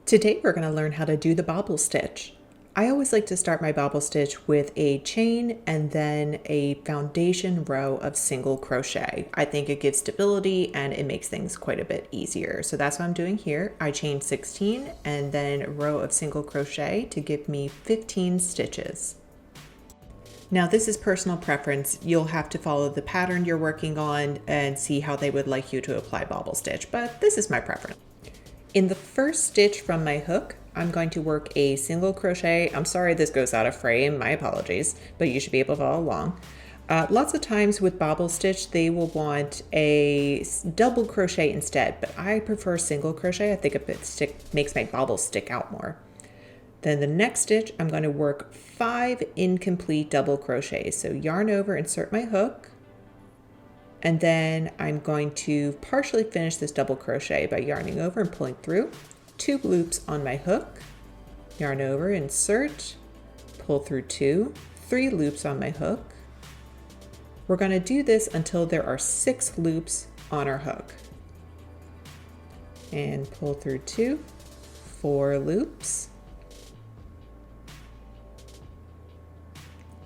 Today we're going to learn how to do the bobble stitch. I always like to start my bobble stitch with a chain and then a foundation row of single crochet. I think it gives stability and it makes things quite a bit easier. So that's what I'm doing here. I chained 16 and then a row of single crochet to give me 15 stitches. Now this is personal preference. You'll have to follow the pattern you're working on and see how they would like you to apply bobble stitch, but this is my preference. In the first stitch from my hook, I'm going to work a single crochet. I'm sorry this goes out of frame, my apologies, but you should be able to follow along. Lots of times with bobble stitch, they will want a double crochet instead, but I prefer single crochet. I think it makes my bobble stick out more. Then the next stitch, I'm going to work 5 incomplete double crochets. So yarn over, insert my hook, and then I'm going to partially finish this double crochet by yarning over and pulling through. 2 loops on my hook, yarn over, insert, pull through 2, 3 loops on my hook. We're going to do this until there are 6 loops on our hook. And pull through 2, 4 loops.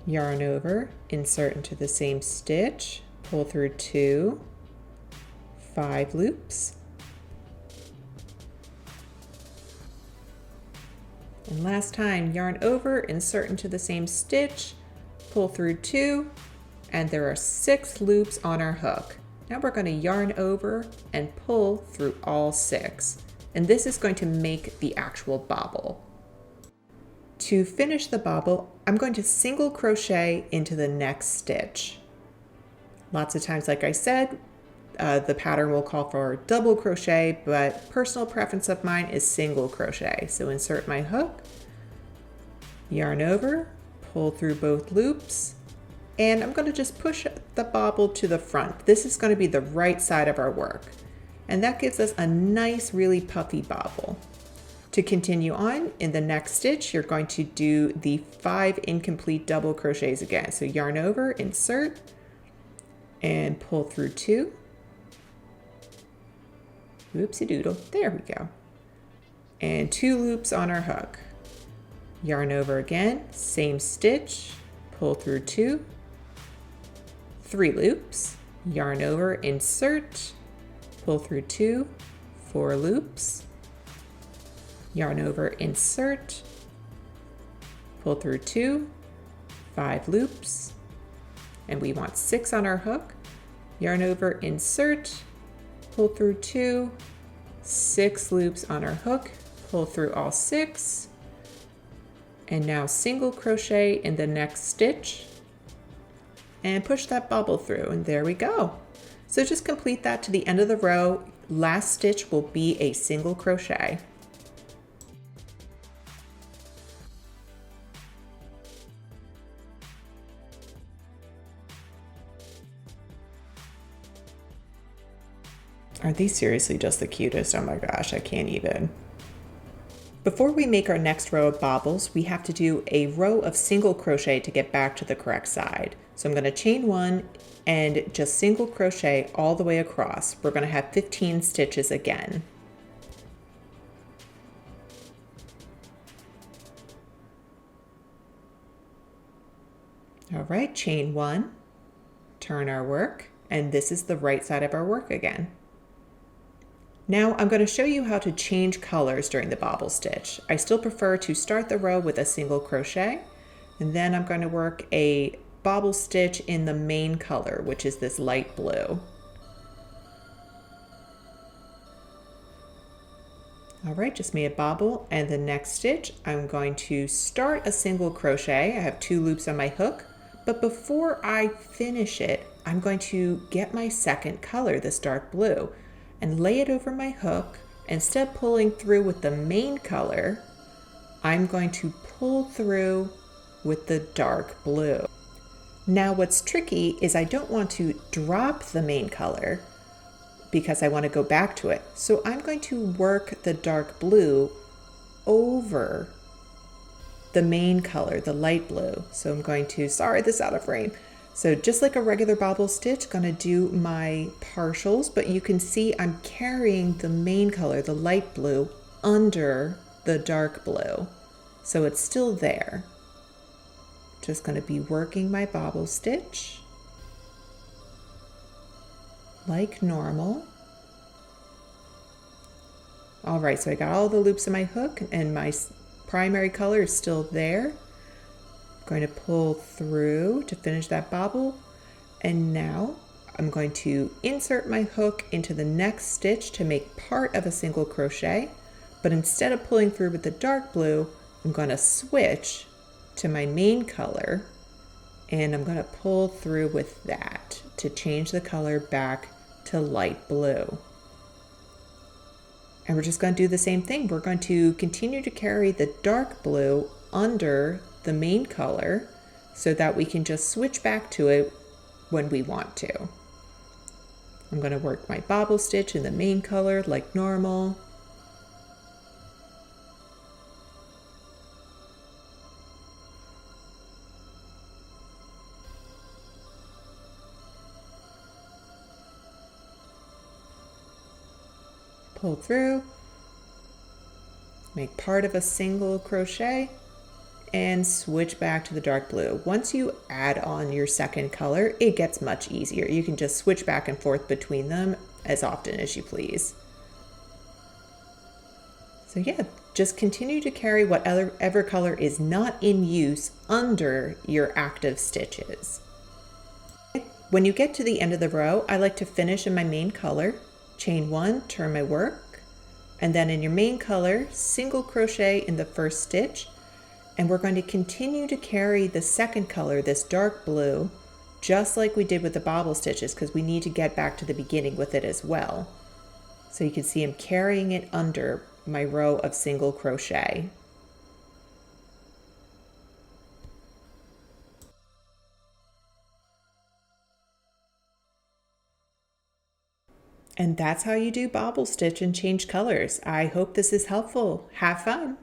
Yarn over, insert into the same stitch, pull through 2, 5 loops. And last time, yarn over, insert into the same stitch, pull through 2, and there are 6 loops on our hook. Now we're going to yarn over and pull through all 6. And this is going to make the actual bobble. To finish the bobble, I'm going to single crochet into the next stitch. Lots of times, like I said, the pattern will call for double crochet, but personal preference of mine is single crochet. So insert my hook, yarn over, pull through both loops, and I'm going to just push the bobble to the front. This is going to be the right side of our work, and that gives us a nice, really puffy bobble. To continue on, in the next stitch, you're going to do the 5 incomplete double crochets again. So yarn over, insert, and pull through 2. Oopsie doodle, there we go. And 2 loops on our hook. Yarn over again, same stitch, pull through 2, 3 loops, yarn over, insert, pull through 2, 4 loops, yarn over, insert, pull through 2, 5 loops, and we want 6 on our hook, yarn over, insert, pull through 2, 6 loops on our hook, pull through all 6, and now single crochet in the next stitch, and push that bobble through, and there we go. So just complete that to the end of the row. Last stitch will be a single crochet. Aren't these seriously just the cutest? Oh my gosh, I can't even. Before we make our next row of bobbles, we have to do a row of single crochet to get back to the correct side. So I'm going to chain 1 and just single crochet all the way across. We're going to have 15 stitches again. All right, chain 1, turn our work, and this is the right side of our work again. Now I'm going to show you how to change colors during the bobble stitch. I still prefer to start the row with a single crochet, and then I'm going to work a bobble stitch in the main color, which is this light blue. All right, just made a bobble, and the next stitch I'm going to start a single crochet. I have 2 loops on my hook, but before I finish it, I'm going to get my second color, this dark blue, and lay it over my hook. Instead of pulling through with the main color, I'm going to pull through with the dark blue. Now what's tricky is I don't want to drop the main color because I want to go back to it. So I'm going to work the dark blue over the main color, the light blue. So I'm going to, sorry, this is out of frame. So just like a regular bobble stitch, gonna do my partials, but you can see I'm carrying the main color, the light blue, under the dark blue. So it's still there. Just going to be working my bobble stitch like normal. All right, so I got all the loops in my hook and my primary color is still there. I'm going to pull through to finish that bobble. And now I'm going to insert my hook into the next stitch to make part of a single crochet. But instead of pulling through with the dark blue, I'm going to switch to my main color and I'm going to pull through with that to change the color back to light blue. And we're just going to do the same thing. We're going to continue to carry the dark blue under the main color so that we can just switch back to it when we want to. I'm going to work my bobble stitch in the main color like normal. Pull through, make part of a single crochet, and switch back to the dark blue. Once you add on your second color, it gets much easier. You can just switch back and forth between them as often as you please. So yeah, just continue to carry whatever color is not in use under your active stitches. When you get to the end of the row, I like to finish in my main color. Chain one, turn my work, and then in your main color, single crochet in the first stitch, and we're going to continue to carry the second color, this dark blue, just like we did with the bobble stitches, because we need to get back to the beginning with it as well. So you can see I'm carrying it under my row of single crochet. And that's how you do bobble stitch and change colors. I hope this is helpful. Have fun!